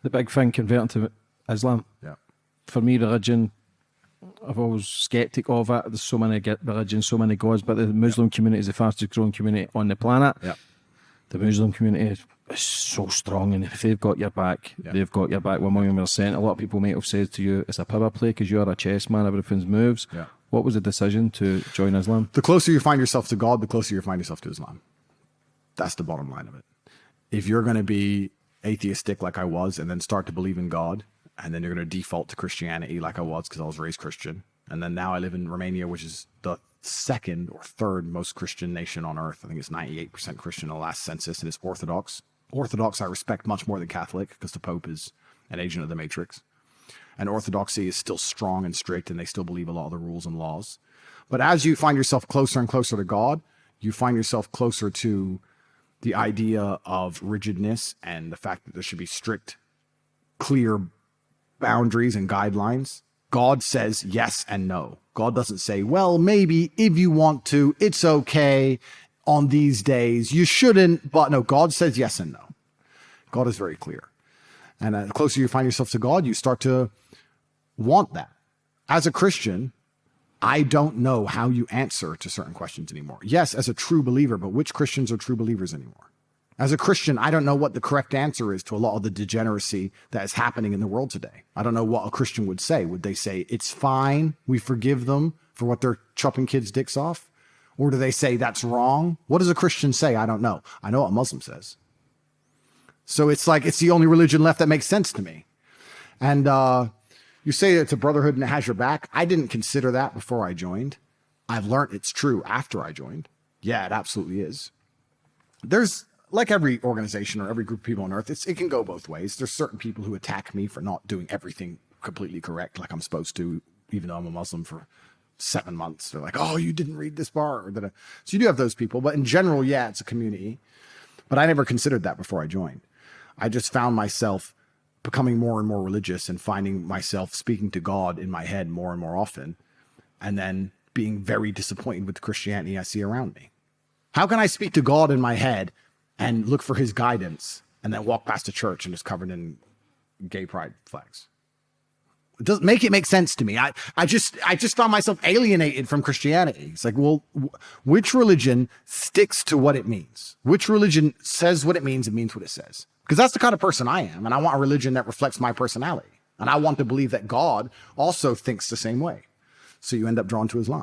The big thing, converting to Islam. Yeah. For me, religion, I've always skeptic of it. There's so many religions, so many gods, but the Muslim community is the fastest growing community on the planet. Yeah. The Muslim community is so strong, and if they've got your back, they've got your back 1,000,000%. A lot of people might have said to you, it's a power play because you're a chess man, everything's moves. Yeah. What was the decision to join Islam? The closer you find yourself to God, the closer you find yourself to Islam. That's the bottom line of it. If you're going to be atheistic like I was and then start to believe in God, and then you're going to default to Christianity like I was because I was raised Christian, and then now I live in Romania, which is the second or third most Christian nation on earth. I think it's 98% Christian in the last census, and it's Orthodox. Orthodox I respect much more than Catholic because the Pope is an agent of the Matrix. And Orthodoxy is still strong and strict, and they still believe a lot of the rules and laws. But as you find yourself closer and closer to God, you find yourself closer to the idea of rigidness and the fact that there should be strict, clear boundaries and guidelines. God says yes and no. God doesn't say, well, maybe if you want to, it's okay on these days. You shouldn't, but no, God says yes and no. God is very clear. And the closer you find yourself to God, you start to want that. As a Christian, I don't know how you answer to certain questions anymore. Yes, as a true believer, but which Christians are true believers anymore? As a Christian, I don't know what the correct answer is to a lot of the degeneracy that is happening in the world today. I don't know what a Christian would say. Would they say, it's fine, we forgive them for what they're chopping kids' dicks off? Or do they say that's wrong? What does a Christian say? I don't know. I know what a Muslim says. So it's like, it's the only religion left that makes sense to me. And you say it's a brotherhood and it has your back. I didn't consider that before I joined. I've learned it's true after I joined. Yeah, it absolutely is. There's, like every organization or every group of people on earth, it can go both ways. There's certain people who attack me for not doing everything completely correct like I'm supposed to, even though I'm a Muslim for 7 months. They're like, oh, you didn't read this bar. So you do have those people. But in general, yeah, it's a community. But I never considered that before I joined. I just found myself becoming more and more religious and finding myself speaking to God in my head more and more often, and then being very disappointed with the Christianity I see around me. How can I speak to God in my head and look for his guidance and then walk past a church and it's covered in gay pride flags? It doesn't make sense to me. I just found myself alienated from Christianity. It's like, well, which religion sticks to what it means? Which religion says what it means and means what it says? Because that's the kind of person I am. And I want a religion that reflects my personality. And I want to believe that God also thinks the same way. So you end up drawn to Islam.